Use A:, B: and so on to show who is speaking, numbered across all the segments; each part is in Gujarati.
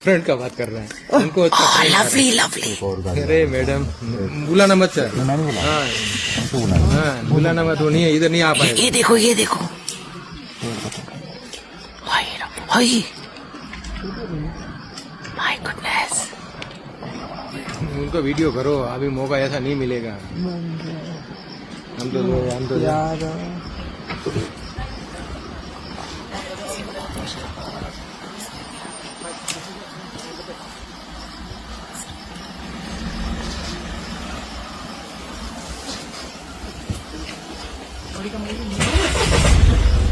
A: फ्रेंड का बात कर रहे हैं उनको अच्छा friend आ
B: लवली लवली
A: रहा है। अरे मैडम बुलाना मत सर। हाँ बुलाना मत, वो नहीं है इधर नहीं आ पाएगा।
B: ये देखो हाय हाय माय गुडनेस
A: उनको वीडियो करो, अभी मौका ऐसा नहीं मिलेगा। हम तो यार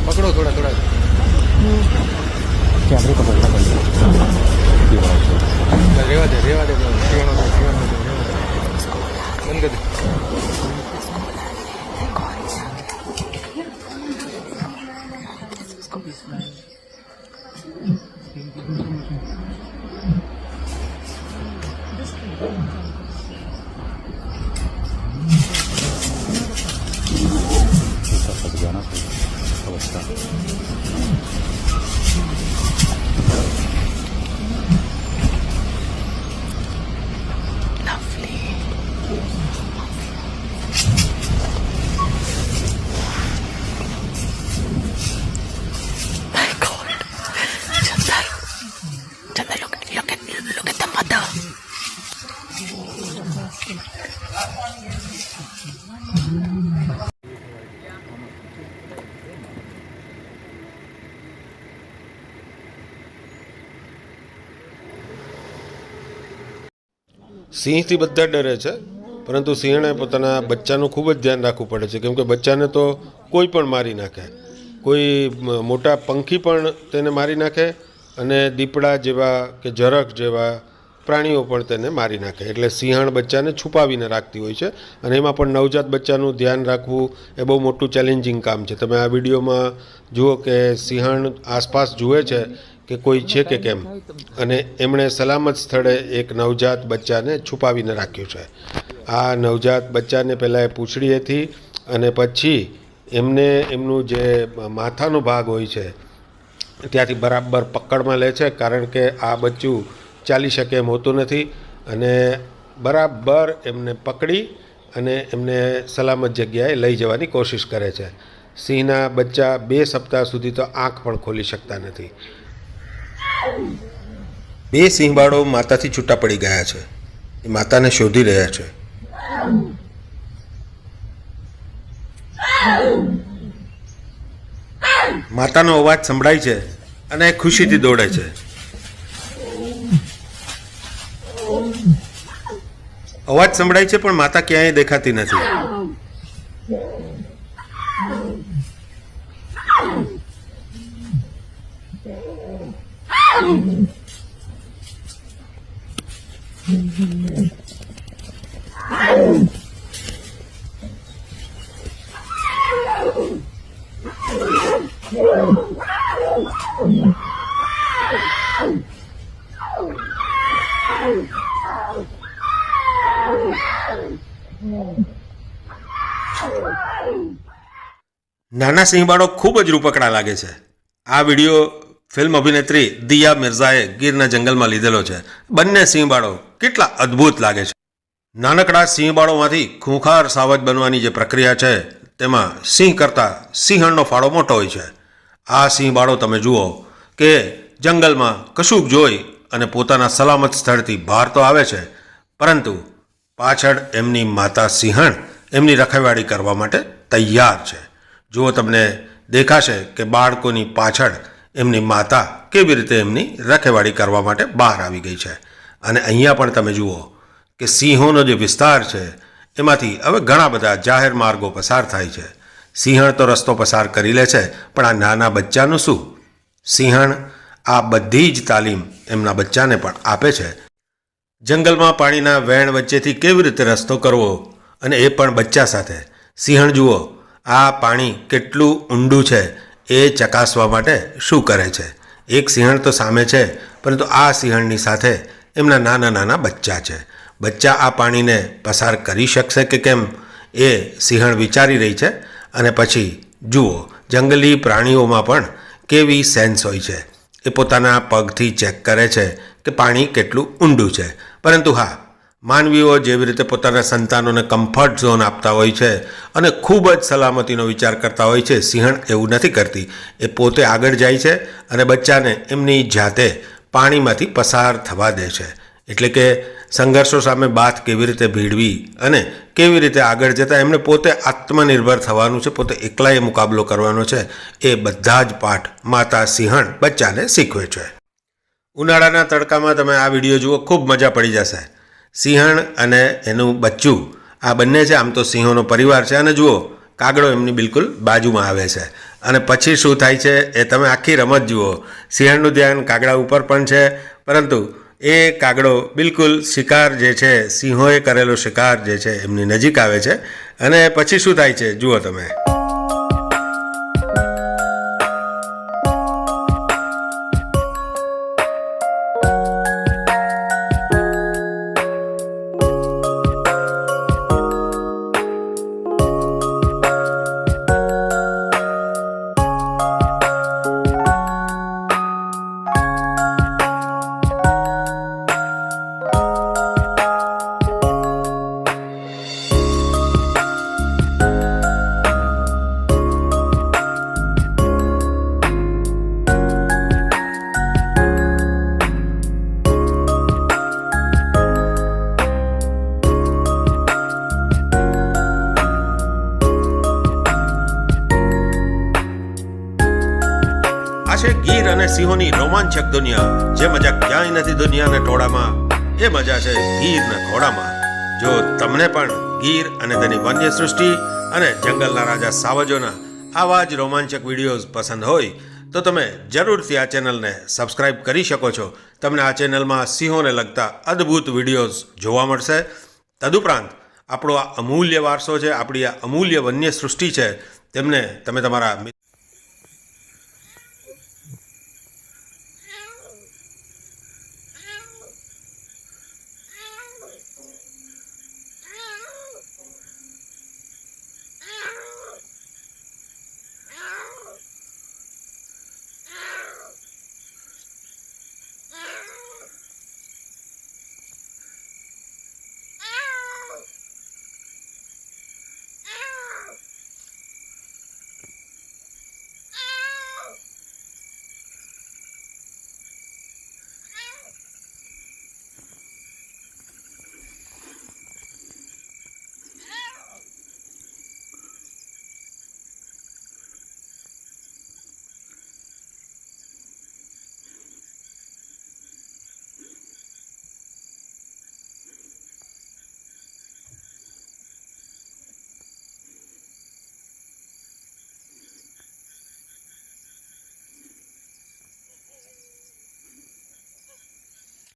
A: पकड़ो थोड़ा थोड़ा
C: कैमरे पकड़ना पड़ेगा।
A: रेवा दे बंद कर दे।
B: Look at the mother.
D: સિંહથી બધા ડરે છે, પરંતુ સિંહણે પોતાના બચ્ચાનું ખૂબ જ ધ્યાન રાખવું પડે છે, કેમ કે બચ્ચાને તો કોઈ પણ મારી નાખે, કોઈ મોટા પંખી પણ તેને મારી નાખે અને દીપડા જેવા કે ઝરખ જેવા પ્રાણીઓ પણ તેને મારી નાખે. એટલે સિંહણ બચ્ચાને છુપાવીને રાખતી હોય છે અને એમાં પણ નવજાત બચ્ચાનું ધ્યાન રાખવું એ બહુ મોટું ચેલેન્જિંગ કામ છે. તમે આ વિડીયોમાં જુઓ કે સિંહણ આસપાસ જુએ છે કે કોઈ છે કે કેમ, અને એમણે સલામત સ્થળે એક નવજાત બચ્ચાને છુપાવીને રાખ્યું છે. આ નવજાત બચ્ચાને પહેલાં એ પૂંછડી હતી અને પછી એમને એમનું જે માથાનો ભાગ હોય છે ત્યાંથી બરાબર પકડમાં લે છે, કારણ કે આ બચ્ચું ચાલી શકે એમ હોતું નથી, અને બરાબર એમને પકડી અને એમને સલામત જગ્યાએ લઈ જવાની કોશિશ કરે છે. સિંહના બચ્ચા 2 સપ્તાહ સુધી તો આંખ પણ ખોલી શકતા નથી. 2 સિંહબાળો માતાથી છૂટા પડી ગયા છે, એ માતાને શોધી રહ્યા છે. માતાનો અવાજ સંભળાય છે અને ખુશીથી દોડે છે. અવાજ સંભળાય છે પણ માતા ક્યાંય દેખાતી નથી. નાના સિંહબાળો ખૂબ જ રૂપકડા લાગે છે. આ વિડીયો ફિલ્મ અભિનેત્રી દિયા મિર્ઝાએ ગીરના જંગલમાં લીધેલો છે. બંને સિંહબાળો કેટલા અદ્ભુત લાગે છે. નાનકડા સિંહબાળોમાંથી ખૂંખાર સાવજ બનવાની જે પ્રક્રિયા છે તેમાં સિંહ કરતાં સિંહણનો ફાળો મોટો હોય છે. આ સિંહબાળો તમે જુઓ કે જંગલમાં કશુંક જોઈ અને પોતાના સલામત સ્થળથી બહાર તો આવે છે, પરંતુ પાછળ એમની માતા સિંહણ એમની રખેવાળી કરવા માટે તૈયાર છે. જુઓ, તમને દેખાશે કે બાળકોની પાછળ એમની માતા કેવી રીતે એમની રખેવાળી કરવા માટે બહાર આવી ગઈ છે. અને અહીંયા પણ તમે જુઓ કે સિંહોનો જે વિસ્તાર છે એમાંથી હવે ઘણા બધા જાહેર માર્ગો પસાર થાય છે. સિંહણ તો રસ્તો પસાર કરી લે છે, પણ આ નાના બચ્ચાનું શું? સિંહણ આ બધી જ તાલીમ એમના બચ્ચાને પણ આપે છે. જંગલમાં પાણીના વહેણ વચ્ચેથી કેવી રીતે રસ્તો કરવો, અને એ પણ બચ્ચા સાથે. સિંહણ જુઓ, આ પાણી કેટલું ઊંડું છે એ ચકાસવા માટે શું કરે છે. એક સિંહણ તો સામે છે, પરંતુ આ સિંહણની સાથે એમના નાના નાના બચ્ચા છે. બચ્ચા આ પાણીને પસાર કરી શકશે કે કેમ એ સિંહણ વિચારી રહી છે. અને પછી જુઓ, જંગલી પ્રાણીઓમાં પણ કેવી સેન્સ હોય છે. એ પોતાના પગથી ચેક કરે છે કે પાણી કેટલું ઊંડું છે. પરંતુ હા, માનવીઓ જેવી રીતે પોતાના સંતાનોને કમ્ફર્ટ ઝોન આપતા હોય છે અને ખૂબ જ સલામતીનો વિચાર કરતા હોય છે, સિંહણ એવું નથી કરતી. એ પોતે આગળ જાય છે અને બચ્ચાને એમની જાતે પાણીમાંથી પસાર થવા દે છે. એટલે કે સંઘર્ષો સામે બાથ કેવી રીતે ભીડવી અને કેવી રીતે આગળ જતાં એમણે પોતે આત્મનિર્ભર થવાનું છે, પોતે એકલાએ મુકાબલો કરવાનો છે, એ બધા જ પાઠ માતા સિંહણ બચ્ચાને શીખવે છે. ઉનાળાના તડકામાં તમે આ વિડીયો જુઓ, ખૂબ મજા પડી જશે. સિંહણ અને એનું બચ્ચું આ બંને છે. આમ તો સિંહોનો પરિવાર છે અને જુઓ કાગડો એમની બિલકુલ બાજુમાં આવે છે અને પછી શું થાય છે એ તમે આખી રમત જુઓ. સિંહણનું ધ્યાન કાગડા ઉપર પણ છે, પરંતુ એ કાગડો બિલકુલ શિકાર જે છે, સિંહોએ કરેલો શિકાર જે છે એમની નજીક આવે છે અને પછી શું થાય છે જુઓ તમે. છે ગીર અને સિંહોની રોમાંચક દુનિયા. જે મજા ક્યાંય નથી દુનિયાના ટોળામાં, એ મજા છે ગીરના ઘોડામાં. જો તમને પણ ગીર અને તેની વન્ય સૃષ્ટિ અને જંગલના રાજા સાવજોના આવા જ રોમાંચક વિડીયોઝ પસંદ હોય તો તમે જરૂરથી આ ચેનલને સબસ્ક્રાઈબ કરી શકો છો. તમને આ ચેનલમાં સિંહોને લગતા અદ્ભુત વિડીયોઝ જોવા મળશે. તદુપરાંત આપણો આ અમૂલ્ય વારસો છે, આપણી આ અમૂલ્ય વન્ય સૃષ્ટિ છે, તેમને તમે તમારા